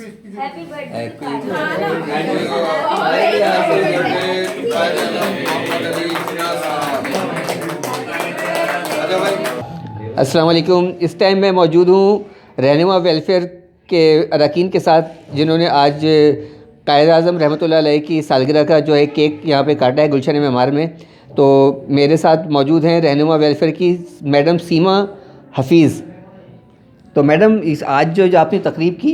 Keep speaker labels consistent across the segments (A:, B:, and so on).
A: Happy birthday
B: अस्सलाम वालेकुम। इस टाइम मैं मौजूद हूँ रहनुमा वेलफेयर के अरकान के साथ, जिन्होंने आज कायद-ए-आज़म रहमतुल्लाह अलैह की सालगिरह का जो है केक यहाँ पे काटा है गुलशन मेमार में। तो मेरे साथ मौजूद हैं रहनुमा वेलफेयर की मैडम सीमा हफ़ीज़। तो मैडम, इस आज जो आपने तकरीब की,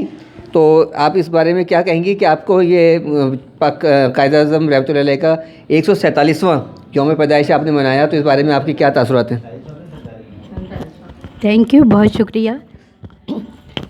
B: तो आप इस बारे में क्या कहेंगी कि आपको ये कायद-ए-आज़म रहमतुल्लाह अलैह का 147वां यौम पैदाइश आपने मनाया, तो इस बारे में आपके क्या तासुरात हैं?
C: थैंक यू, बहुत शुक्रिया।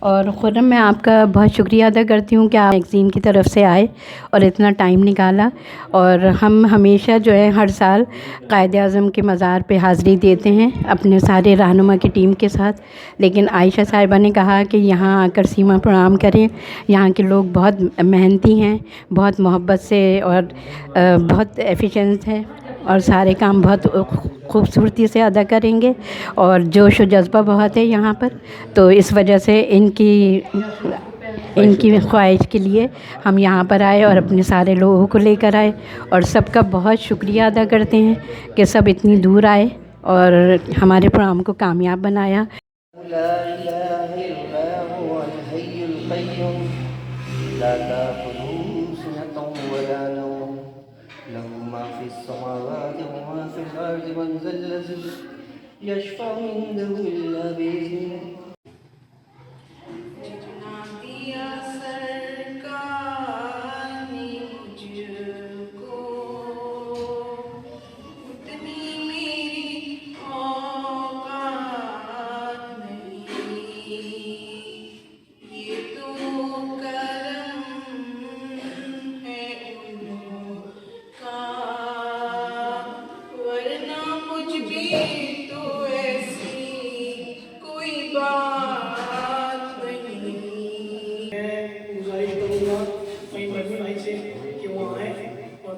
C: और ख़ुर्रम, मैं आपका बहुत शुक्रिया अदा करती हूँ कि आप मैगज़ीन की तरफ से आए और इतना टाइम निकाला। और हम हमेशा जो है हर साल कायद-ए-आज़म के मज़ार पे हाज़िरी देते हैं अपने सारे रहनुमा की टीम के साथ। लेकिन आयशा साहिबा ने कहा कि यहाँ आकर सीमा प्रणाम करें। यहाँ के लोग बहुत मेहनती हैं, बहुत मोहब्बत से और बहुत एफिशिएंट हैं और सारे काम बहुत खूबसूरती से अदा करेंगे और जोश व जज्बा बहुत है यहाँ पर। तो इस वजह से इनकी ख्वाहिश के लिए हम यहाँ पर आए और अपने सारे लोगों को लेकर आए और सबका बहुत शुक्रिया अदा करते हैं कि सब इतनी दूर आए और हमारे प्रोग्राम को कामयाब बनाया।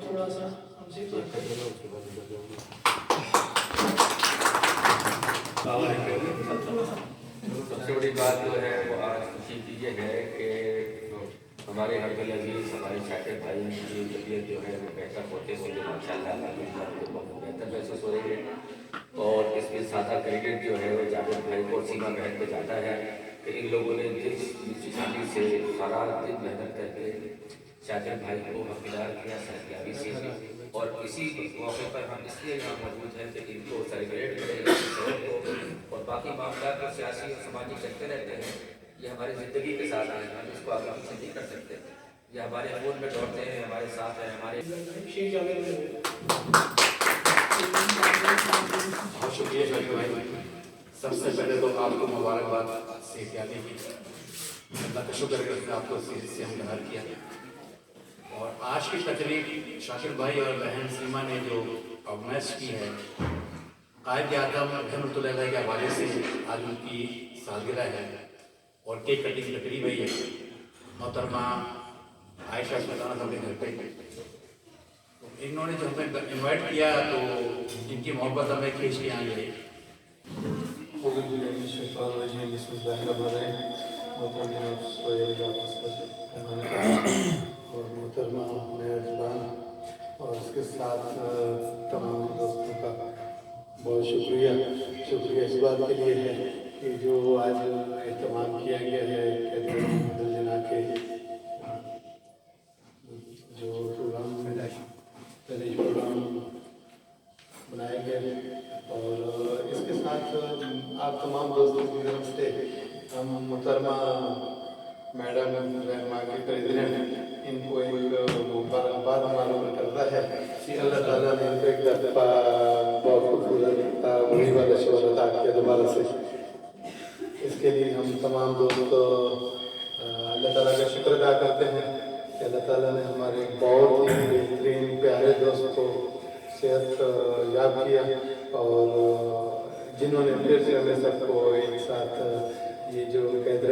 D: थोड़ा सा हमसे
E: सबसे बड़ी बात जो है वो आज खुशी की ये है कि हमारे हरकल अजीज हमारे शाकिर भाई की तबीयत जो है वो बेहतर होते हुए माशाल्लाह बेहतर महसूस हो रही है। और इसमें सादा क्रेडिट जो है वो जावेद भाई को सीमा बहन को जाता है कि इन लोगों ने जिस शादी से सारा दिन मेहनत करके शाकिर भाई को हकदार किया सहयाबी से। और इसी मौके पर हम इसलिए यहाँ मौजूद हैं कि इनको सेलिब्रेट करें और बाकी मामला तो सियासी और समाजी चलते रहते हैं। ये हमारी ज़िंदगी के साथ हैं, हम इसको आगे हमसे नहीं कर सकते। ये हमारे खून में दौड़ते हैं, हमारे साथ हैं, हमारे।
F: बहुत शुक्रिया शाकिर भाई। सबसे पहले तो आपको मुबारकबाद सेहतियाबी की। अल्लाह का शुक्र है कि आपको सेहत से हमदर्द किया। और आज की तकरीब शाकिर भाई और बहन सीमा ने जो ऑर्गेनाइज की है कायद-ए-आज़म रहमतुल्लाह अलैह के हवाले से, आज उनकी सालगिरह है और केक कटिंग तकरीब है। ये मोहतरमा आयशा सुल्ताना साहब के घर पे इन्होंने जो हमें इन्वाइट किया तो इनकी मोहब्बत हमें खींच के यहाँ गई।
G: और मोहतरमा मेज़बान और उसके साथ तमाम दोस्तों का बहुत शुक्रिया इस बात के लिए है कि जो आज एहतमाम किया गया है कैदरजना के जो प्रोग्राम बनाए गए हैं। और इसके साथ आप तमाम दोस्तों की तरफ से हम मोहतरमा मैडम रहनुमा के प्रेसिडेंट इनको एक मुबारकबाद मालूम करता है कि अल्लाह ताला ने इनको एक दफ़ा बहुत खूबसूरत वही वाला शोर अता किया दोबारा से। इसके लिए हम तमाम दोस्त अल्लाह ताला का शुक्र अदा करते हैं कि अल्लाह ताला ने हमारे बहुत ही बेहतरीन प्यारे दोस्त को सेहत याद किया और जिन्होंने फिर से हमें सबको एक साथ ये जो कैद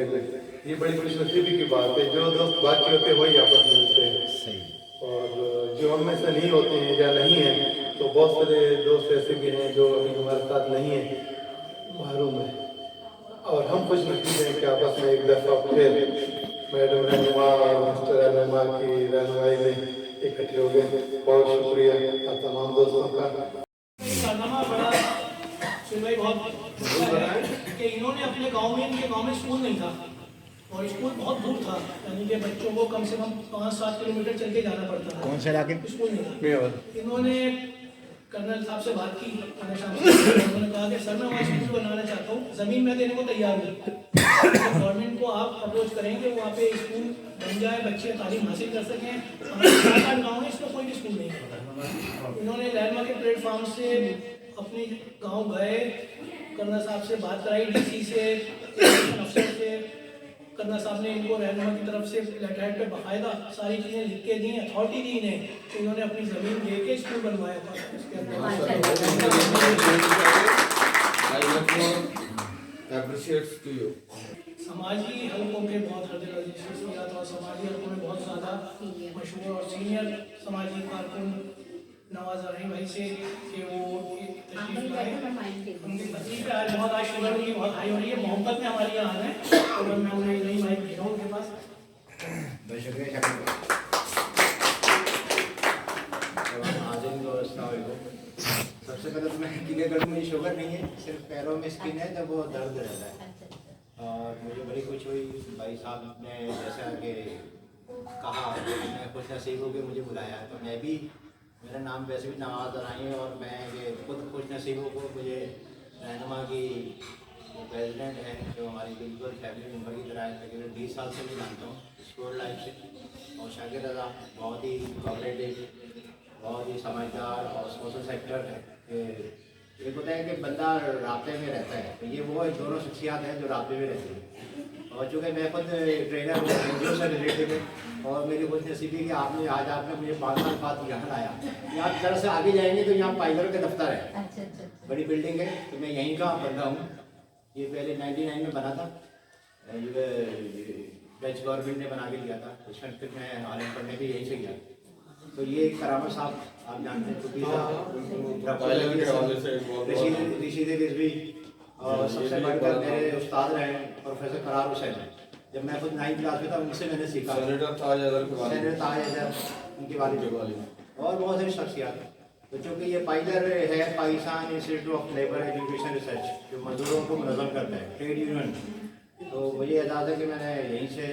G: ये बड़ी खुशनसीबी की बात है। जो दोस्त बाकी होते हैं वही आपस में मिलते हैं। सही। और जो हम में से नहीं होते हैं या नहीं हैं, तो बहुत सारे दोस्त ऐसे भी हैं जो अभी हमारे साथ नहीं हैं, महरूम हैं। और हम खुशनसीब हैं कि आपस में एक दफ़ा फिर मैडम रहनुमा और मिस्टर रहनुमा की रहनुमाई में इकट्ठे हो गए। बहुत शुक्रिया आप तमाम दोस्तों का।
D: कारनामा बड़ा सुनवाई बहुत अच्छा है कि इन्होंने अपने गांव में, इनके गांव में स्कूल नहीं था और स्कूल बहुत दूर था, यानी कि बच्चों को कम से कम 5-7 किलोमीटर चल के जाना पड़ता था। कौन से इलाके? स्कूल नहीं था। इन्होंने कर्नल साहब से बात की, उन्होंने कहा कि सर मैं वहाँ स्कूल बनाना चाहता हूँ, ज़मीन मैं देने को तैयार हूँ, गवर्नमेंट को आप अप्रोच करेंगे वहाँ पे स्कूल बन जाए, बच्चे तालीम हासिल कर सकें। हमारे 7-8 गाँव है, इसमें कोई भी स्कूल नहीं है। इन्होंने लैंड मार्केट प्लेटफॉर्म से अपने गांव गए, कर्नल साहब से बात कराई, डीसी से, अफसर से। कर्नल साहब ने इनको रहनुमा की तरफ से लेटर हेड पे बाकायदा सारी चीज़ें लिख के दी, अथॉरिटी दी इन्हें, तो इन्होंने अपनी ज़मीन दे के स्कूल बनवाया था। इसके समाजी हलकों के बहुत हद किया था, समाजी हलकों में बहुत ज़्यादा मशहूर और सीनियर समाजी कारकुन नवाज रहीम भाई से कि वो एक तशरीफ लाए। उनकी तशरीफ पे आज बहुत, आज शुगर उनकी बहुत हाई हो रही है, मोहब्बत में हमारे यहाँ आ रहे हैं, और मैं उन्हें नई माइक भेजा हूँ उनके पास।
A: बहुत शुक्रिया। सबसे पहले तो मैं क्लियर कर दूँ, मेरी शुगर नहीं है, सिर्फ पैरों में स्किन है जब वो दर्द रहता है। और मुझे बड़ी खुशी हुई भाई साहब ने जैसा कि कहा, मैं खुश नसीब हो के मुझे बुलाया, तो मैं भी, मेरा नाम वैसे भी नवाज रानी है और मैं ये खुद खुश नसीब को मुझे रहनुमा की जो प्रेसिडेंट है, जो हमारी बिल्कुल फैमिली मेम्बर की तरह है, तकरीबन 20 साल से मैं जानता हूँ स्कूल लाइफ से। और शाकिर रज़ा बहुत ही कोऑपरेटिव, बहुत ही समझदार और सोशल सेक्टर है। एक होता है कि बंदा रास्ते में रहता है, तो ये वो दोनों शख्सियात हैं जो रास्ते में रहती हैं। और चूँकि मैं खुद ट्रेनर हूँ एनजीओ से रिलेटेड है, और मेरी खुश नसीबी कि आपने मुझे 5 साल बाद यहाँ लाया। यहाँ जरा से आगे जाएंगे तो यहाँ पाइलर का दफ्तर है, बड़ी बिल्डिंग है, तो मैं यहीं का बंदा हूँ। ये पहले 99 में बना था, डच गवर्नमेंट ने बना के दिया था, उसमें फिर मैं आलम पढ़ने भी यहीं से गया। तो ये करामत साहब आप जानते हैं, ऋषि रिजवी, और सबसे बढ़कर मेरे उस्ताद रहे प्रोफेसर करार हुसैन। जब मैं खुद 9th क्लास में था, उनसे मैंने सीखा। सेनेटर ताज हैदर उनकी वालिद, और बहुत सारी शख्सियात। तो चूँकि ये पाइलर है Pakistan institute of labour education research, जो मजदूरों को मुनज़्ज़म करता है, ट्रेड यूनियन। तो मुझे एजाज़ है कि मैंने यहीं से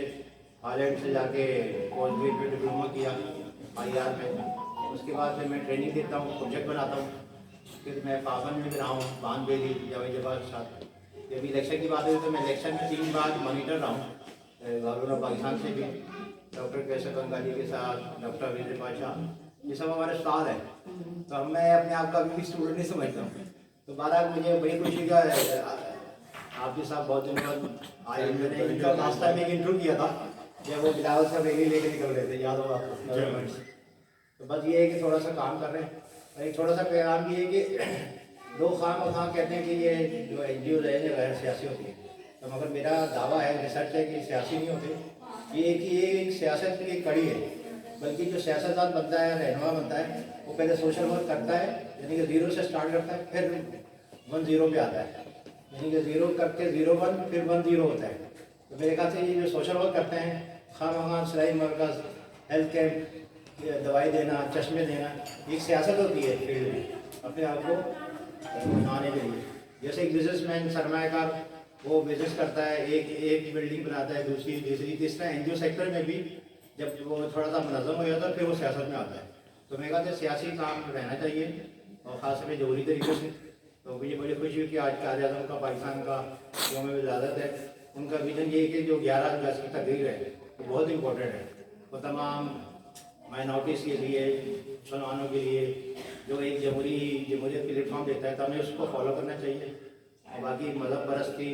A: हालैंड से जाके पोस्ट ग्रेजुएट डिप्लोमा किया IR में। उसके बाद फिर मैं ट्रेनिंग देता हूँ, प्रोजेक्ट बनाता हूँ। फिर मैं पावन में भी रहा हूँ, बांध बेली जवाब साथ। जब इलेक्शन की बात हुई तो मैं इलेक्शन में 3 बार मॉनिटर रहा हूँ, गवर्नमेंट ऑफ पाकिस्तान से भी, डॉक्टर कैसर बंगाली के साथ, डॉक्टर विजय पाशा, ये सब हमारे उस्ताद हैं। तो मैं अपने आप का भी स्टूडेंट नहीं समझता हूँ। तो बहरहाल मुझे बड़ी खुशी का आपके साथ बहुत दिन बाद आए। मैंने इनका लास्ट टाइम एक इंटरव्यू किया था जब वो बिलावल साहब रेली लेके निकल रहे थे, याद होगा आपको। तो बस ये है कि थोड़ा सा काम कर रहे हैं। और एक थोड़ा सा पैगाम ये है कि लोग खाम कहते हैं कि ये जो NGO है ये गैर सियासी होती है, तो मगर मेरा दावा है, रिसर्च है कि सियासी नहीं होते। ये कि ये एक सियासत की एक कड़ी है, बल्कि जो सियासतदान बनता है, रहनुमा बनता है, वो पहले सोशल वर्क करता है, यानी कि 0 से स्टार्ट करता है, फिर 1-0 पे आता है, यानी कि 0 करके 0-1 फिर 1-0 होता है। तो मेरे ख्याल से ये जो सोशल वर्क करते हैं, खाम सिलाई मरकज़, हेल्थ कैंप, दवाई देना, चश्मे देना, एक सियासत होती है फील्ड में अपने आप को बनाने के लिए। जैसे एक बिजनेसमैन सरमायाकार वो बिजनेस करता है, एक बिल्डिंग बनाता है, दूसरी तीसरी, इस तरह NGO सेक्टर में भी जब वो थोड़ा सा मुनज़्ज़म हो जाता है फिर वो सियासत में आता है। तो मेरे ख्याल से सियासी काम रहना चाहिए और ख़ास तौर पर जरूरी तरीके से। तो मुझे बड़ी खुशी हुई कि आज कायद आज़म का पाकिस्तान का यौम विलादत है। उनका विजन ये है कि जो 11 अगस्त की तकरीर है वो बहुत इंपॉर्टेंट है, वो तमाम माइनॉरिटीज़ के लिए, मुसलमानों के लिए, जो एक जमहूरियत प्लेटफॉर्म देता है, तो हमें उसको फॉलो करना चाहिए। और बाकी मज़हब परस्ती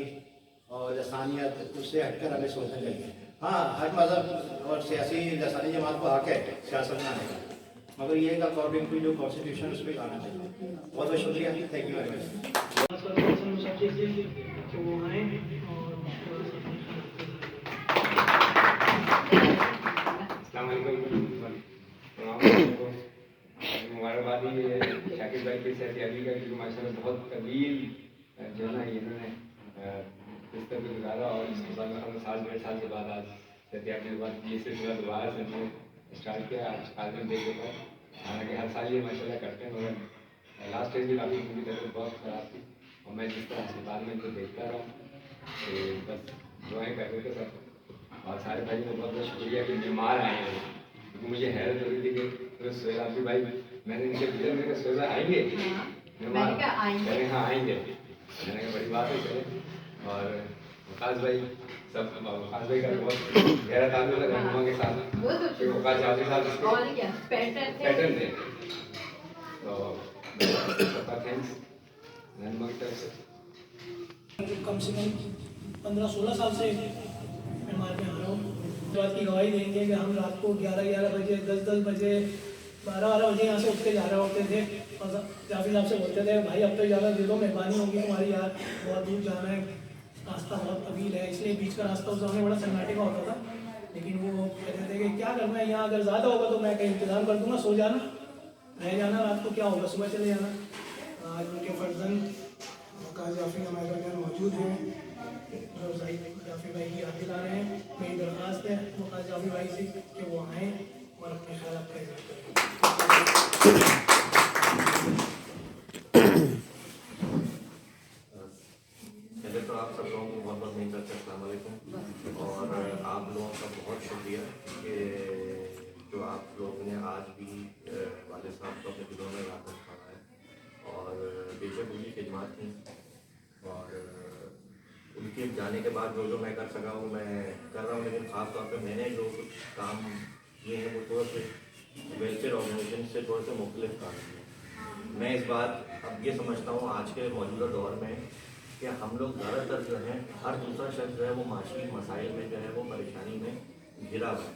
A: और लसानियत उससे हटकर हमें सोचना चाहिए। हाँ, हर मज़हब और सियासी लसानी जमात को हक है सियासत में आने का, मगर ये अकॉर्डिंग टू जो कॉन्स्टिट्यूशन उस पर आना चाहिए। बहुत बहुत शुक्रिया, थैंक यू वेरी
E: मच। मुबारकबादी शाकिर भाई के साथ अली का जो माशाल्लाह बहुत तवील जो है ना इन्होंने इस तरह गुजारा, और इसके बाद 7-8 साल के बाद आज जैसे आपने बात ये सिलसिला दोबारा से हमने स्टार्ट किया आज में देख लेता है। हालांकि हर साल ये माशाल्लाह करते हैं, मगर लास्ट ईयर भी काफ़ी उनकी तबीयत बहुत ख़राब थी और मैं जिस तरह अस्पताल में इनको देखता रहा तो बस दुआएं कर रहे थे सब। और सारे भाई को बहुत बहुत शुक्रिया कि बीमार आए हैं, क्योंकि मुझे हैरत हो रही थी कि सुहेल आफी भाई, मैंने इनसे पूछा, मैंने कहा सुहेल आएंगे बीमार, कह हाँ आएंगे। मैंने कहा बड़ी बात है, चले। और वकास भाई सब, वकास भाई का बहुत गहरा ताल्लुक है रहनुमा के साथ, क्योंकि वकास जाफरी साहब पैटर्न थे। तो सबका थैंक्स रहनुमा की तरफ से।
D: कम से कम 15-16 साल से बीमार में आ रहा हूँ। बात की गवाही देंगे कि हम रात को 11-11 बजे 10-10 बजे 12-12 बजे यहाँ से उठ के जा रहे होते थे और जाफी साहब से बोलते थे भाई अब तो इजाज़त दे दो, मेहरबानी होगी तुम्हारी यार, बहुत दूर जाना है, रास्ता बहुत तवील है। इसलिए बीच का रास्ता उस समय बड़ा सन्नाटे का होता था, लेकिन वो कहते थे कि क्या करना है यहाँ, अगर ज़्यादा होगा तो मैं कहीं इंतज़ाम कर दूँगा, सो जाना, रह जाना रात को, क्या होगा सुबह चले जाना। आज उनके फर्जंद वकास जाफरी हमारे दरमियान मौजूद हैं जो जाफरी भाई की याद दिला रहे हैं। मेरी दरख्वास्त है वकास जाफरी भाई से कि वो आएँ और अपने ख्याल का इज़हार करें।
E: पहले तो आप सब लोगों को बहुत बहुत नहीं करते अस्सलाम वालेकुम, और आप लोगों का बहुत शुक्रिया कि जो आप लोगों ने आज भी वाले साहब को अपने दिलों में याद रखा है। और बेशक उनकी खिदमत थी और उनके जाने के बाद जो मैं कर सका वो मैं कर रहा हूँ, लेकिन ख़ास तौर पे मैंने जो कुछ काम किए हैं वो थोड़ा से वेलफेयर ऑर्गेनाइजेशन से थोड़े से मुख्तलिफ काम किए। मैं इस बात अब ये समझता हूँ आज के मौजूदा दौर में कि हम लोग ज़्यादातर जो है हर दूसरा शख्स जो है वो माशी मसाइल में जो है वो परेशानी में घिरा हुआ है।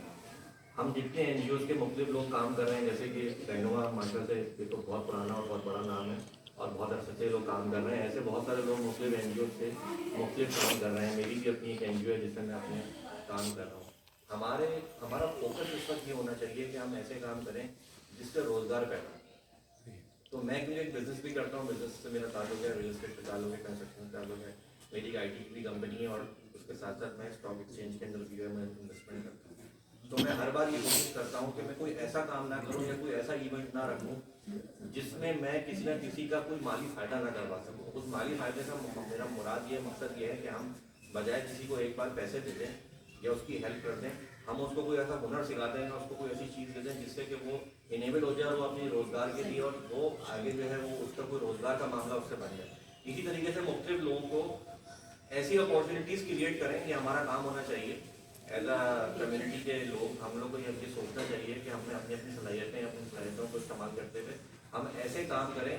E: हम जितने NGOs के मुख्तलिफ लोग काम कर रहे हैं, जैसे कि रहनुमा माशा से ये तो बहुत पुराना और बहुत बड़ा नाम है और बहुत अरसे से लोग काम कर रहे हैं, ऐसे बहुत सारे लोग मुख्तलिफ NGOs से मुख्तलिफ काम कर रहे हैं। मेरी भी अपनी एक NGO है जिससे मैं अपने काम कर रहा हूँ। हमारा फोकस इस वक्त ये होना चाहिए कि हम ऐसे काम करें जिससे रोज़गार पैदा हो। तो मैं क्योंकि एक बिज़नेस भी करता हूँ, बिज़नेस से मेरा ताल्लुक है, रियल एस्टेट से ताल्लुक है, कंस्ट्रक्शन से ताल्लुक है, मेरी IT की भी कंपनी है और उसके साथ साथ मैं स्टॉक एक्सचेंज के अंदर भी है मैं इन्वेस्टमेंट करता हूँ। तो मैं हर बार ये कोशिश करता हूँ कि मैं कोई ऐसा काम ना करूँ या कोई ऐसा इवेंट ना रखूँ जिसमें मैं किसी न किसी का कोई माली फ़ायदा ना करवा सकूँ। उस माली फ़ायदे का मेरा मुराद ये मकसद ये है कि हम बजाय किसी को एक बार पैसे दे दें या उसकी हेल्प कर दें, हम उसको कोई ऐसा हुनर सिखा दें या उसको कोई ऐसी चीज़ दे दें जिससे कि वो इनेबल हो जाए और वो अपनी रोज़गार के लिए और वो आगे जो है वो उसका कोई रोज़गार का मामला उससे बन जाए। इसी तरीके से मुख्तलिफ लोगों को ऐसी अपॉर्चुनिटीज़ क्रिएट करें, ये हमारा काम होना चाहिए। एज अ कम्युनिटी के लोग हम लोग को ये सोचना चाहिए कि हमने अपनी अपनी सलाहियतों को इस्तेमाल करते हुए हम ऐसे काम करें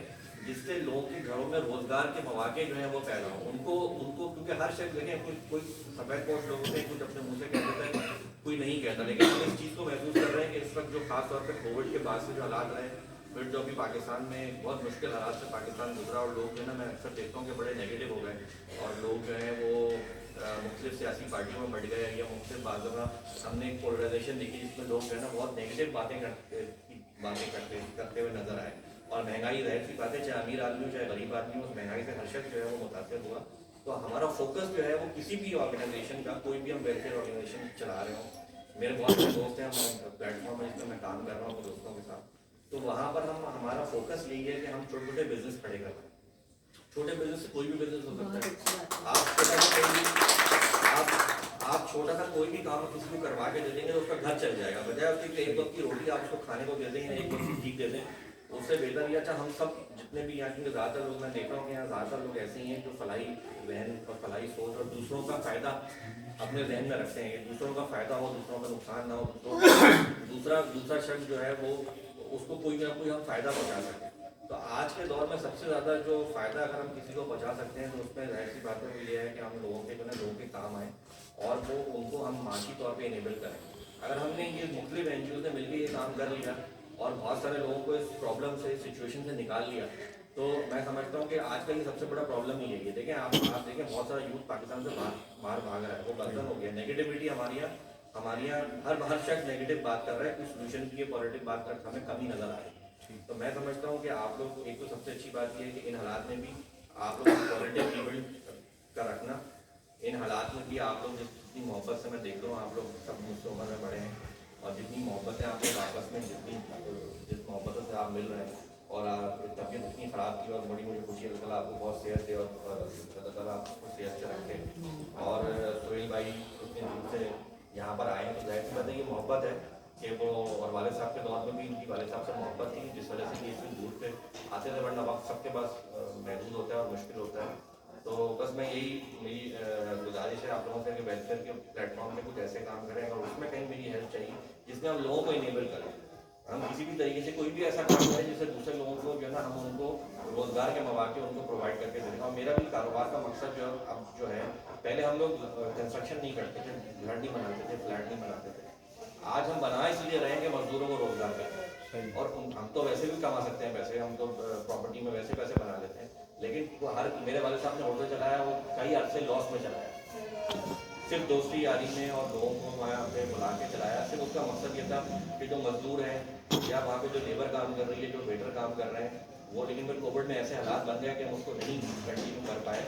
E: जिससे लोगों के घरों में रोज़गार के मौके जो हैं वो पैदा हों। उनको क्योंकि हर शख्स देखें कोई सफ़ेद पोश लोगों से कुछ अपने मुँह से कह देता है, कोई नहीं कहता, लेकिन हम इस चीज़ को महसूस कर रहे हैं कि इस वक्त जो खास तौर पर कोविड के बाद से जो हालात रहे, फिर जो अभी पाकिस्तान में बहुत मुश्किल हालात से पाकिस्तान गुजरा और लोग जो है ना, मैं अक्सर देखता हूँ कि बड़े नेगेटिव हो गए और लोग जो हैं वो मुख्तलिफ सियासी पार्टियों में बढ़ गए या मुख्तलिफ बातों का हमने एक पोलराइजेशन देखी जिसमें लोग जो है ना बहुत नेगेटिव बातें करते हुए नजर आए। और महंगाई जाहिर सी बात है, चाहे अमीर आदमी हो चाहे गरीब आदमी हो, उस महंगाई से हर शख्स जो है वो मुतासर हुआ। तो हमारा फोकस जो है वो किसी भी ऑर्गेनाइजेशन का, कोई भी हम वेलफेयर ऑर्गेनाइजेशन चला रहे हो, मेरे बहुत सारे दोस्त हैं, हम प्लेटफॉर्म है जिसमें मैं काम कर रहा हूँ अपने दोस्तों के साथ, तो वहाँ पर हमारा फोकस यही है कि हम छोटे छोटे बिजनेस खड़े कर रहे हैं। छोटे बिजनेस से कोई भी बिजनेस हो सकता है। आप छोटा सा कोई भी काम किसी को करवा के दे देंगे तो उसका घर चल जाएगा, बजाय उसके एक वक्त की रोटी आप उसको खाने को दे दें या एक वक्त की भीख दे दें, उससे बेहतर ये। अच्छा, हम सब जितने भी यहाँ के ज़्यादातर लोग मैं देख रहा हूँ कि यहाँ ज़्यादातर लोग ऐसे ही हैं जो फलाई जहन और फलाई सोच और दूसरों का फ़ायदा अपने जहन में रखते हैं, दूसरों का फ़ायदा हो, दूसरों का नुकसान ना हो, दूसरा शख्स जो है वो उसको कोई ना कोई हम फ़ायदा पहुँचा सकें। तो आज के दौर में सबसे ज़्यादा जो फ़ायदा अगर हम किसी को बचा सकते हैं तो उसमें जाहिर सी बात है वो ये है कि हम लोगों के जो है लोगों के काम आए और वो उनको हम माशी तौर पे इनेबल करें। अगर हमने ये मुख्तलिफ NGO से मिलकर ये काम कर लिया और बहुत सारे लोगों को इस प्रॉब्लम से, इस सिचुएशन से निकाल लिया, तो मैं समझता हूँ कि आज का ये सबसे बड़ा प्रॉब्लम ही है। देखें आप देखें बहुत सारा यूथ पाकिस्तान से बाहर भाग रहा है, वो बदतन हो गया। नेगेटिविटी हमारे यहाँ हर शख्स नेगेटिव बात कर रहा है, कुछ सोल्यूशन की पॉजिटिव बात कर हमें कमी नज़र आ रही है। तो मैं समझता हूँ कि आप लोग एक तो सबसे अच्छी बात यह है कि इन हालात में भी आप लोग पॉजिटिव इवेंट का रखना इन हालात में भी आप लोग जितनी मोहब्बत से मैं देख रहा हूँ, आप लोग सब मुझसे उम्र में बड़े हैं और जितनी मोहब्बत है आप लोग आपस में जिस मोहब्बतों से आप मिल रहे हैं और तबीयत इतनी ख़राब थी और बड़ी बड़ी खुशी अल्लाह ताला आपको बहुत सेहत दे और अल्लाह ताला आपको सेहत से रखे। और सोहेल भाई इतने दूर से यहाँ पर आए तो जाहिर सी बात है ये मोहब्बत है कि वो, और वाले साहब के दौर में भी इनकी वाले साहब से मोहब्बत थी जिस वजह से ये इतनी दूर पे आते थे, वरना वक्त सबके पास महदूद होता है और मुश्किल होता है। तो बस मैं यही मेरी गुजारिश है आप लोगों से कि वेलफेयर के प्लेटफॉर्म में कुछ ऐसे काम करें और उसमें कहीं मेरी हेल्प चाहिए जिसमें हम लोगों को इनेबल करें, हम किसी भी तरीके से कोई भी ऐसा काम करें जिससे दूसरे लोगों को जो है ना हम उनको रोज़गार के मौके उनको प्रोवाइड करके दें। और मेरा भी कारोबार का मकसद जो अब जो है, पहले हम लोग कंस्ट्रक्शन नहीं करते थे, घर नहीं बनाते थे, फ्लैट नहीं बनाते थे, आज हम बना इसलिए रहे कि मजदूरों को रोज़गार करें और हम तो वैसे भी कमा सकते हैं पैसे, हम तो प्रॉपर्टी में वैसे पैसे बना लेते हैं, लेकिन वो हर मेरे वाले साहब ने होटल चलाया वो कई अरसे लॉस में चलाया, सिर्फ दोस्ती यारी में और लोगों को वहाँ पे बुला के चलाया। सिर्फ उसका मकसद ये था कि जो मजदूर हैं या वहाँ पे जो लेबर काम कर रही है, जो वेटर काम कर रहे हैं वो, लेकिन फिर कोविड में ऐसे हालात बन गए कि हम उसको नहीं कंटिन्यू कर पाए,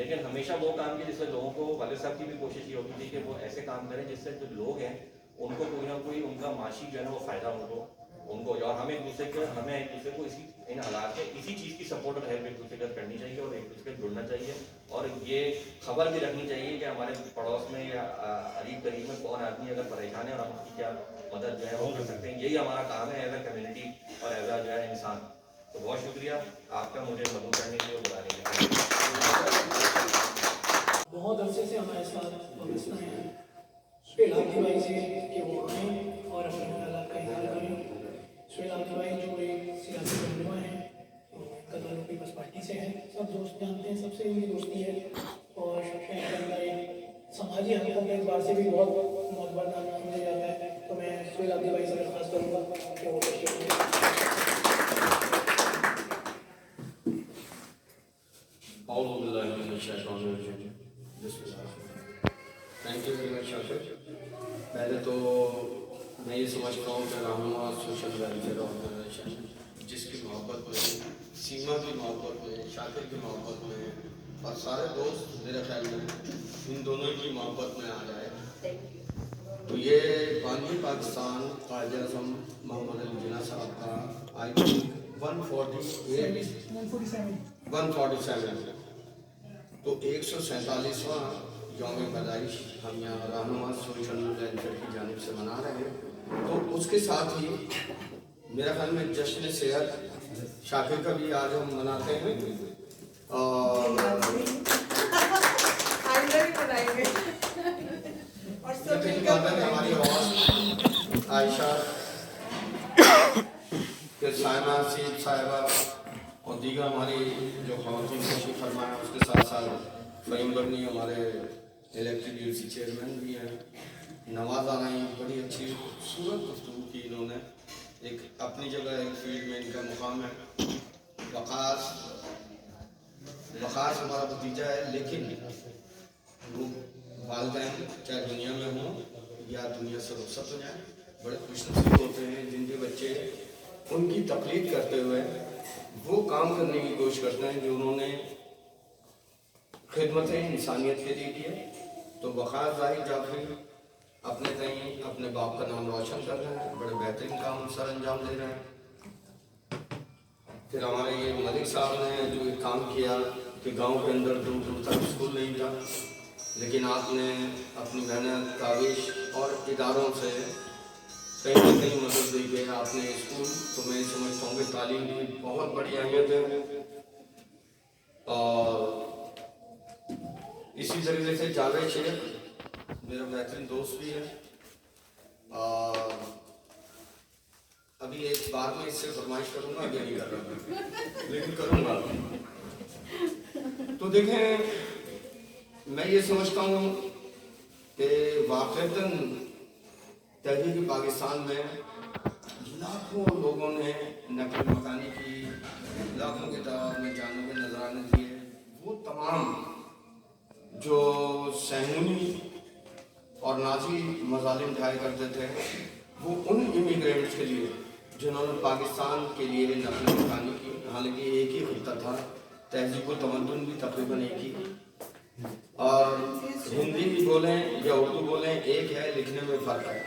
E: लेकिन हमेशा वो काम किए जिससे लोगों को, वाले साहब की भी कोशिश ये होती थी कि वो ऐसे काम करें जिससे जो लोग हैं उनको कोई ना कोई उनका माशी जो है ना वो फ़ायदा उनको और हमें एक दूसरे को इसी इन हालात में इसी चीज़ की सपोर्ट और हेल्प एक दूसरे का करनी चाहिए और एक दूसरे से जुड़ना चाहिए और ये खबर भी रखनी चाहिए कि हमारे पड़ोस में या करीब करीब में कौन आदमी अगर परेशान है और हम उसकी क्या मदद जो है वो कर सकते हैं। यही हमारा काम है एज अ कम्युनिटी और एज अ जो है इंसान। तो बहुत शुक्रिया आपका मुझे मदद करने के लिए और बुलाने के लिए।
D: बहुत अरसे से हमारे साथ पाकिस्तान हैं, सुहेल भाई से कि वो आएँ और अपने हालात का इजहार करें। सुहेल भाई जो एक सियासी रहनुमा हैं, इनका ताल्लुक पीपल्स पार्टी से है, सब दोस्त जानते हैं, सबसे इनकी दोस्ती है और समाजी हकों के एतबार से भी बहुत मोतबर नाम समझा जाता है। तो मैं सुहेल भाई से दरख्वास्त करूँगा कि वो
H: thank you very much Shakir. पहले तो मैं ये समझता हूँ कि रहनुमा सोशल वेलफेयर ऑर्गेनाइजेशन जिसकी मोहब्बत में, सीमा की मोहब्बत में, शाकिर की मोहब्बत में और सारे दोस्त मेरे ख्याल में इन दोनों की मोहब्बत में आ जाए तो ये बानी पाकिस्तान कायदे आज़म मोहम्मद अली जिन्ना साहब का आई थिंक 147 तो 147वां यौम पैदाइश हम यहाँ रहनुमा सोशल वेलफेयर की जानिब से मना रहे हैं। तो उसके साथ ही मेरा ख्याल में जश्न सेहत शाकिर का भी आज हम मनाते हैं और हमारी आवाज़ आयशा के साइमा सीब साहिबा और दीगर हमारी जो ख़वातीन तशरीफ़ फरमाया, उसके साथ साथ फ़हीम बरनी हमारे इलेक्टेड यूसी चेयरमैन भी हैं, नवाज़ आना बड़ी अच्छी खूबसूरत गुफ्तगू की इन्होंने, एक अपनी जगह एक फील्ड में इनका मुकाम है। वक़ास हमारा भतीजा है, लेकिन वो वालिदैन चाहे दुनिया में हों या दुनिया से रुखसत हो जाए, बड़े खुशनसीब होते हैं जिनके बच्चे उनकी तकलीद करते हुए वो काम करने की कोशिश करते हैं जो उन्होंने खिदमत इंसानियत के लिए किए। तो वक़ास ज़ाहिर जाफरी अपने तय अपने बाप का नाम रोशन कर रहे हैं, बड़े बेहतरीन काम सर अंजाम दे रहे हैं। फिर हमारे ये मलिक साहब ने जो एक काम किया कि गांव के अंदर दूर दूर तक स्कूल नहीं था, लेकिन आपने अपनी मेहनत काविश और इदारों से कहीं ना कहीं मदद दी गई आपने स्कूल, तो मैं समझता हूँ कि तालीम की बहुत बड़ी अहमियत है। और इसी तरीके से जावेद शेख मेरा बेहतरीन दोस्त भी है और अभी एक बार में इससे फरमाइश करूँगा, अभी नहीं कर रहा लेकिन करूँगा। तो देखें, मैं ये समझता हूँ कि वाक़ईतन तहरीक पाकिस्तान में लाखों लोगों ने नकल मकानी की, लाखों के तादाद में जानों के नजराने दिए। वो तमाम जो सहूनी और नाजी मजालिम ढाया करते थे, वो उन इमिग्रेंट्स के लिए जिन्होंने पाकिस्तान के लिए नकल मकानी की, हालांकि एक ही खिता था, तहजीब व तमद्दुन भी तकरीबन एक ही, और हिंदी बोलें या उर्दू बोलें एक है, लिखने में फ़र्क है।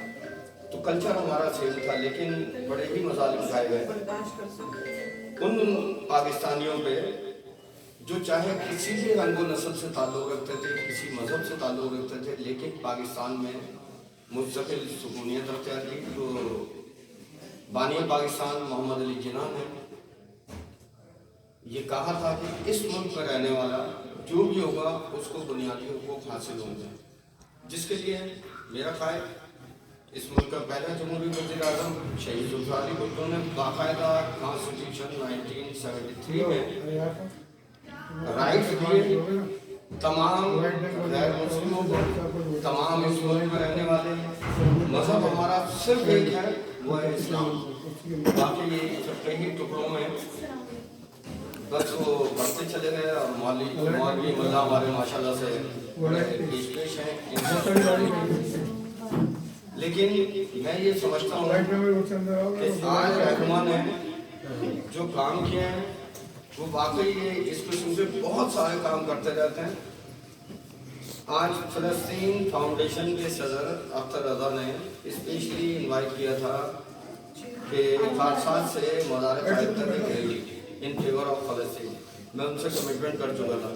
H: तो कल्चर हमारा सेम था, लेकिन बड़े ही मसाले उठाए गए उन पाकिस्तानियों पे जो चाहे किसी भी रंगो नस्ल से ताल्लुक़ रखते थे, किसी मज़हब से ताल्लुक़ रखते थे, लेकिन पाकिस्तान में मुस्तकिल सुकूनियत अख्तियार की। तो बानी पाकिस्तान मोहम्मद अली जिन्ना ने ये कहा था कि इस मुल्क में रहने वाला जो भी होगा उसको बुनियादी हुकूक हासिल होंगे, जिसके लिए मेरा ख्याल इस मुल्क का पहला जमहूरी वज़ीर आज़म शहीद ज़ुल्फ़िकार अली भुट्टो ने बाकायदा कॉन्स्टिट्यूशन 1973 में राइट्स दिए तमाम गैर मुस्लिमों को, तमाम इस मुल्क में रहने वाले। मज़हब हमारा सिर्फ एक है, वो है इस्लाम। बाकी ये कई टुकड़ों में बस वो बढ़ते चले गए। और मौलवी मुल्ला हमारे माशाल्लाह से पेश हैं। लेकिन मैं ये समझता हूँ कि आज रहनुमा ने जो काम किए हैं वो वाकई ये इस किस्म से बहुत सारे काम करते रहते हैं। आज फ़लस्तीन फाउंडेशन के सदर अख्तर रज़ा ने स्पेशली इनवाइट किया था कि खारसात से मज़ार कायद करने के लिए इन फेवर ऑफ फ़लस्तीन। मैं उनसे कमिटमेंट कर चुका था,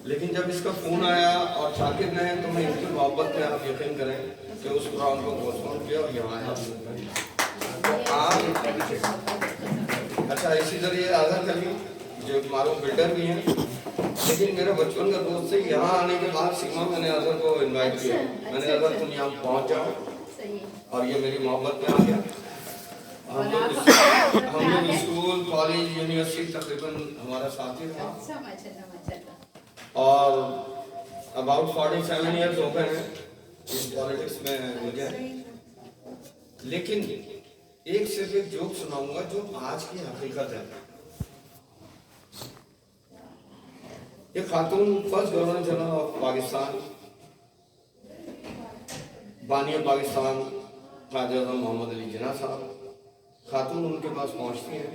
H: लेकिन जब इसका फ़ोन आया और शाकिर ने, तो मैं इनकी मोहब्बत में आप यकीन करें कि उस प्रोग्राम को पोस्टपोन किया और यहाँ आया। तो आप अच्छा इसी जरिए आज़ाद करिए जो मारूफ बिल्डर भी हैं, लेकिन मेरा बचपन का दोस्त से यहाँ आने के बाद सीमा मैंने अजहर को इनवाइट किया। मैंने अजहर तुम यहाँ पहुँच जाओ, और ये मेरी मोहब्बत में आ गया। हम लोग स्कूल, कॉलेज, यूनिवर्सिटी तकरीबन हमारा साथ ही रहा। और अबाउट 47 ईयर्स हो गए हैं इस पॉलिटिक्स में मुझे। लेकिन एक सिर्फ एक जोक सुनाऊंगा जो आज की हकीकत है। ये खातून first governor general of Pakistan, बानी पाकिस्तान कायद आज़म मोहम्मद अली जिन्ना साहब, खातून उनके पास पहुंचती हैं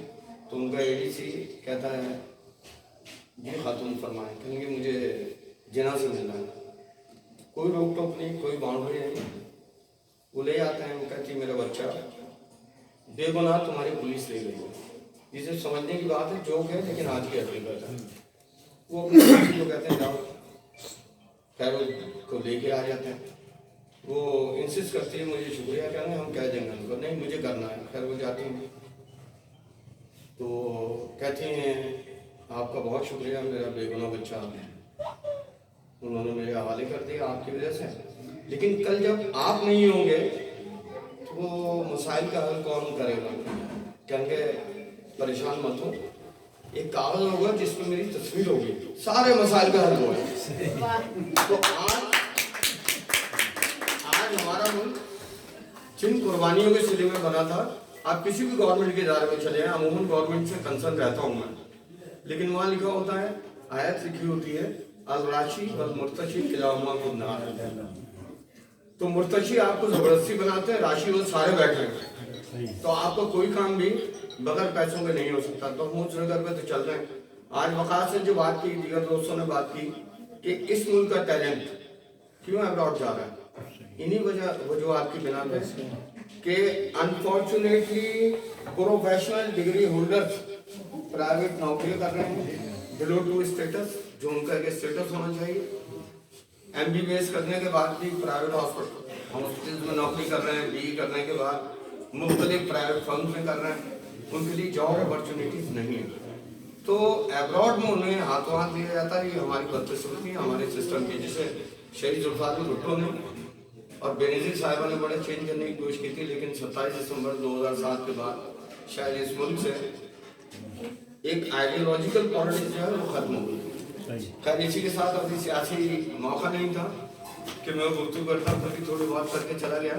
H: तो उनका एडीसी कहता है जी खातून फरमाएं, कहेंगे मुझे जिन्ना से मिलना है। कोई रोक टोक नहीं, कोई बाउंड्री नहीं। वो ले आते हैं, वो कहती है मेरा बच्चा बेगुनाह तुम्हारी पुलिस ले गई है। ये सिर्फ समझने की बात है, जोक है, लेकिन आज की हकीकत है। वो अपने को कहते हैं जाओ, खैर को लेके आ जाते हैं। वो इंसिस्ट करती है मुझे शुक्रिया कहना है, हम कह देंगे उनको, नहीं मुझे करना है। खैर वो जाती हैं तो कहती हैं आपका बहुत शुक्रिया, मेरा बेगुनाह बच्चा उन्होंने मेरे हवाले कर दिया आपकी वजह से। लेकिन कल जब आप नहीं होंगे तो वो मसाइल का हल कौन करेगा? कहेंगे परेशान मत हो, एक कागज होगा जिसमें मेरी तस्वीर होगी, सारे मसाइल का हल होगा। तो आज हमारा मुल्क जिन कुर्बानियों के सिले में बना था, आप किसी भी गवर्नमेंट के इदारे में चले हैं, अमूमन गवर्नमेंट से कंसर्न रहता हूँ मैं, लेकिन वहाँ लिखा होता है, आयत लिखी होती है अल-राशी वल मुर्तशी किलाहुमा फिन्नार। तो मुर्तशी आपको जबरदस्ती बनाते हैं, राशि वो सारे बैठे हैं, तो आपका कोई काम भी बगैर पैसों के नहीं हो सकता। तो हम उस जगह पे तो चल रहे हैं। आज वक़ात से जो बात की, दीगर दोस्तों ने बात की कि इस मुल्क का टैलेंट क्यों अब्रॉड जा रहा है, इन्हीं वजूहात की बिना पे कि unfortunately professional degree holders private नौकरी कर रहे हैं बिलो टू स्टेटस, जो उनका एक स्टेटस होना चाहिए। MBBS करने के बाद भी प्राइवेट हॉस्पिटल्स में नौकरी कर रहे हैं, BE करने के बाद मुख्तलिफ प्राइवेट फर्म्स में कर रहे हैं, उनके लिए जॉब अपॉर्चुनिटीज नहीं है। तो एब्रॉड में उन्हें हाथों हाथ दिया जाता है। ये हमारी बदकिस्मती हमारे सिस्टम की, जिसे शहीद ज़ुल्फ़िकार अली भुट्टो ने और बेनज़ीर साहिबा ने बड़े चेंज करने की कोशिश की थी, लेकिन 27 दिसंबर 2007 के बाद शायद इस मुल्क से एक आइडियोलॉजिकल पॉलिटिक्स जो है वो खत्म हो गई। खैर इसी के साथ अभी सियासी मौका नहीं था कि मैं गुफ्तगू करता, कभी थोड़ी बहुत करके चला गया।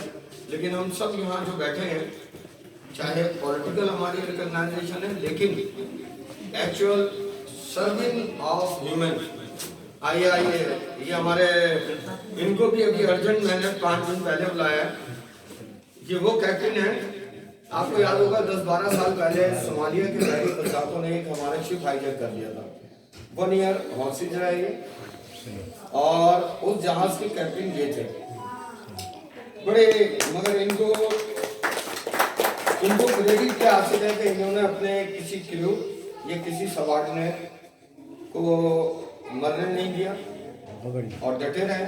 H: लेकिन हम सब यहाँ जो बैठे हैं, चाहे पॉलिटिकल हमारी रिकग्नाइजेशन है, लेकिन एक्चुअल सर्विंग ऑफ ह्यूमन आइए ये हमारे इनको भी अभी अर्जेंट मैंने 5 दिन पहले बुलाया है। ये वो कैप्टन है, आपको याद होगा 10-12 साल पहले सोमालिया के बहरी कसाकों ने एक हमारा शिप हाईजैक कर लिया था। 1 ईयर हॉस्टेज रहे, और उस जहाज के कैप्टन ये थे बड़े, मगर इनको क्रेडिट क्या हासिल है कि इन्होंने अपने किसी क्रू या किसी सबॉर्डिनेट को मरने नहीं दिया और डटे रहे।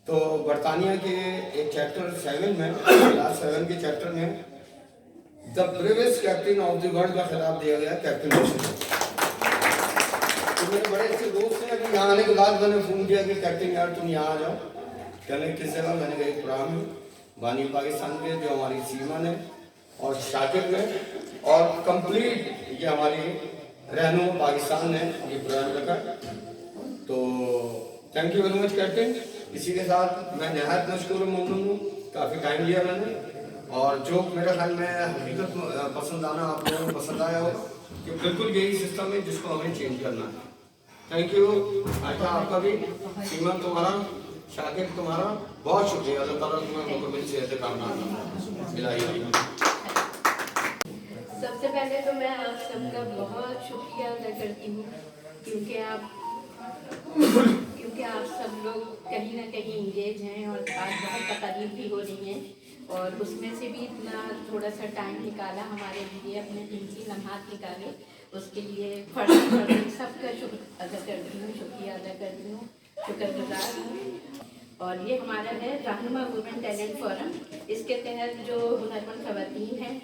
H: तो बरतानिया के एक चैप्टर 7 में, क्लास 7 के चैप्टर में the bravest captain of the world का खिताब दिया गया कैप्टन रोशन। तो मेरे बड़े अच्छे दोस्त हैं, अभी यहाँ आने के बाद मैंने फ़ोन किया कि कैप्टन यार तुम यहाँ आ जाओ। कहने किस जगह? मैंने कहा एक प्रोग्राम है बानी पाकिस्तान के, जो हमारी सीमा ने और शाकिर ने और कंप्लीट ये हमारी रहनुमा पाकिस्तान ने ये प्रोग्राम रखा। तो thank you very much captain. इसी के साथ मैं नहायत मशकूर ममनून हूँ, काफ़ी टाइम लिया मैंने, और जो मेरे ख्याल में हकीकत पसंद आना आप लोगों को पसंद आया होगा कि बिल्कुल यही सिस्टम है जिसको हमें चेंज करना है। थैंक यू आयशा, आपका भी, सीमा तुम्हारा, शाकिर तुम्हारा, बहुत शुक्रिया। अल्लाह ताला तुम्हें मुकम्मल सेहत कामयाब मिलाई।
C: सबसे पहले तो मैं आप सबका बहुत शुक्रिया अदा करती हूँ क्योंकि आप सब लोग कहीं ना कहीं इंगेज हैं और आज बहुत तकरीब भी हो रही हैं और उसमें से भी इतना थोड़ा सा टाइम निकाला हमारे लिए, अपने कीमती लम्हात निकाले, उसके लिए फर्स्ट सबका शुक्र अदा करती हूँ, शुक्रिया अदा करती हूँ, शुक्रगुजार हूँ। और ये हमारा है रहनुमा वुमेन टैलेंट फोरम। इसके तहत जो हुनरमंद ख़वातीन हैं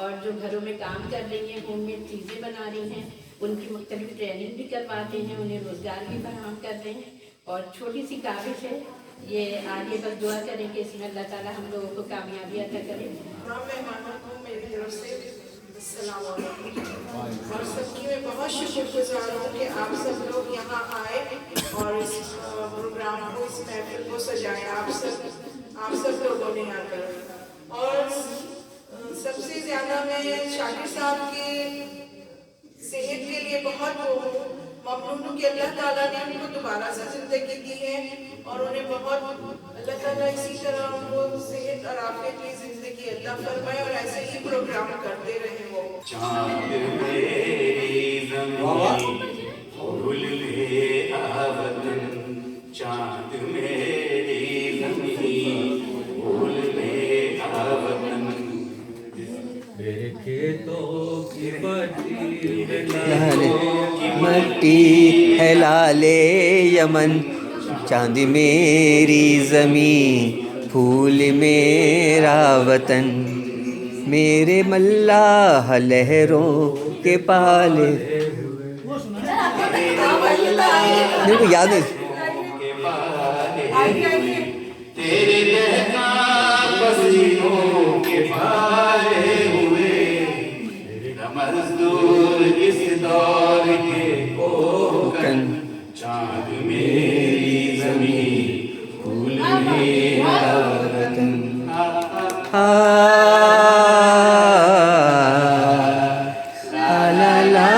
C: और जो घरों में काम कर रही हैं, होममेड चीज़ें बना रही हैं, उनकी मुख्तलिफ ट्रेनिंग भी करवाते हैं, उन्हें रोज़गार भी फराहम कर रहे हैं। और छोटी सी काविश है, ये आगे बस दुआ करें कि इसमें अल्लाह ताला हम लोगों को कामयाबी अता करे।
I: मेहमानों को मेरी तरफ से अस्सलाम वालेकुम और सबकी मैं बहुत शुक्रगुजार हूँ कि आप सब लोग यहाँ आए और इस प्रोग्राम को, इस महफिल को सजाए आप सब लोगों ने आकर। और सबसे ज़्यादा मैं शाकिर साहब के सेहत के लिए बहुत ममनून हूँ कि अल्लाह ताला ने उनको दोबारा से ज़िंदगी दी है और उन्हें बहुत अल्लाह ताला इसी तरह उनको सेहत और आफियत की ज़िंदगी अल्लाह फरमाए और ऐसे ही प्रोग्राम करते रहे वो।
J: चांद मेरी ज़मीं फूल ले आ वतन, चांद मेरी ज़मीं फूल ले आ वतन, मेरे खेतों की
B: मट्टी है लाले यमन, चांद मेरी ज़मीं फूल मेरा वतन, मेरे मल्लाह लहरों के पाले। मेरे को याद है
J: तेरे लहका पसीनों के पाले हुए, मजदूर इस दौर के कोकन, चांद मेरी ज़मीं फूल मेरा वतन।
B: ला ला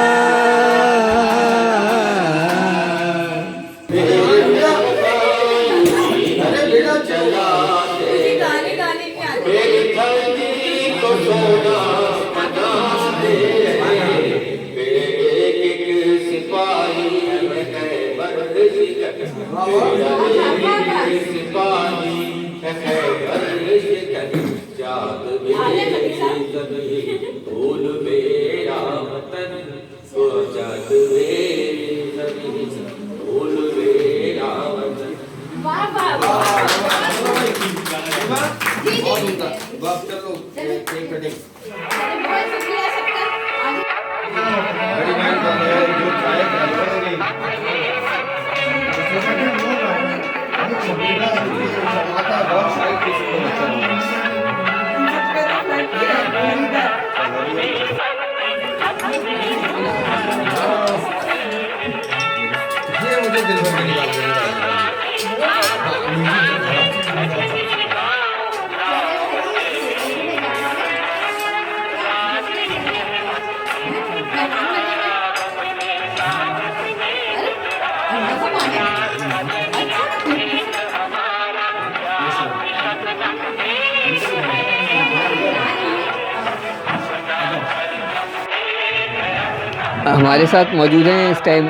B: हमारे साथ मौजूद हैं इस टाइम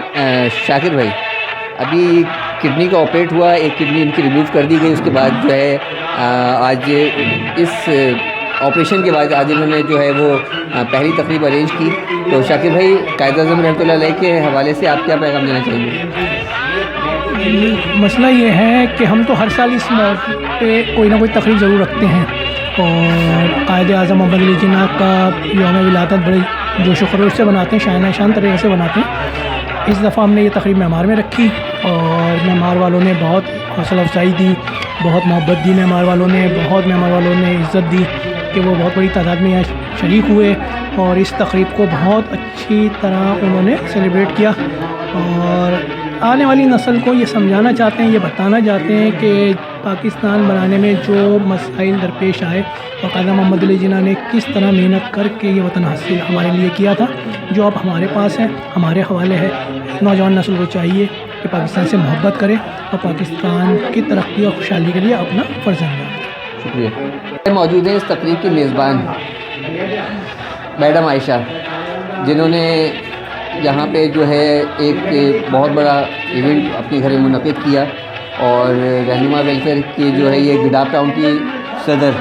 B: शाकिर भाई। अभी किडनी का ऑपरेट हुआ, एक किडनी इनकी रिमूव कर दी गई। उसके बाद जो है आज इस ऑपरेशन के बाद आज इन्होंने जो है वो पहली तकरीब अरेंज की। तो शाकिर भाई, कायद-ए-आज़म रहमतुल्लाह अलैह के हवाले से आप क्या पैगाम देना चाहेंगे?
D: मसला ये है कि हम तो हर साल इस मौके पे कोई ना कोई तकरीब ज़रूर रखते हैं और कायद-ए-आज़म मोहम्मद अली जिन्ना का यौम विलादत बड़े जोश व खरोश से बनाते हैं, शान शान तरीक़े से बनाते हैं। इस दफ़ा हमने ये तकरीब मेमार में रखी और मेमार वालों ने बहुत हौसला अफजाई दी, बहुत मोहब्बत दी। मेमार वालों ने इज़्ज़त दी कि वो बहुत बड़ी तादाद में यहाँ शरीक हुए और इस तकरीब को बहुत अच्छी तरह उन्होंने सेलिब्रेट किया और आने वाली नस्ल को ये समझाना चाहते हैं, ये बताना चाहते हैं कि पाकिस्तान बनाने में जो मसाइल दरपेश आए और क़ायद मोहम्मद अली जिन्ना ने किस तरह मेहनत करके ये वतन हासिल हमारे लिए किया था, जो अब हमारे पास है, हमारे हवाले है। नौजवान नस्ल को चाहिए कि पाकिस्तान से मोहब्बत करे और पाकिस्तान की तरक्की और खुशहाली के लिए अपना फ़र्ज़ अंजाम दे।
B: शुक्रिया। मौजूद हैं इस तकरीब की मेज़बान मैडम आयशा, जिन्होंने यहाँ पे जो है एक बहुत बड़ा इवेंट अपने घर में मुनक़िद किया और रहनुमा वेलफेयर की जो है ये गिडाप टाउन की सदर,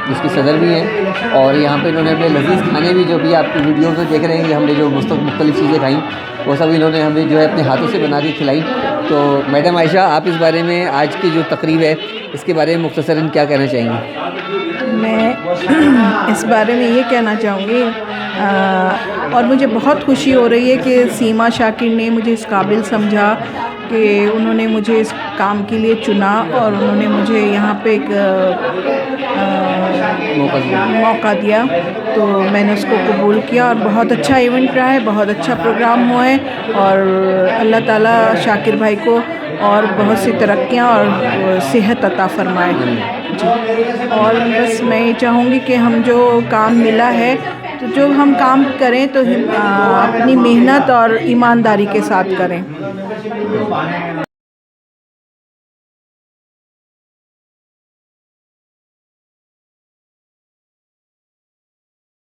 B: जिसकी सदर भी हैं और यहाँ पे इन्होंने अपने लजीज़ खाने भी, जो भी आप वीडियो में देख रहे हैं कि हमने जो मुख्तलिफ़ चीज़ें खाई, वो सब इन्होंने हमें जो है अपने हाथों से बना के खिलाई। तो मैडम आयशा, आप इस बारे में, आज की जो तकरीब है इसके बारे में मुख्तसरन क्या कहना चाहेंगी?
I: मैं इस बारे में ये कहना चाहूँगी और मुझे बहुत खुशी हो रही है कि सीमा शाकिर ने मुझे इस काबिल समझा कि उन्होंने मुझे इस काम के लिए चुना और उन्होंने मुझे यहाँ पे एक मौका दिया, तो मैंने उसको कबूल किया और बहुत अच्छा इवेंट रहा है, बहुत अच्छा प्रोग्राम हुआ है और अल्लाह ताला शाकिर भाई को और बहुत सी तरक्कियाँ और सेहत अता फरमाए जी। और बस मैं ये चाहूँगी कि हम जो काम मिला है, तो जो हम काम करें तो अपनी मेहनत और ईमानदारी के साथ करें।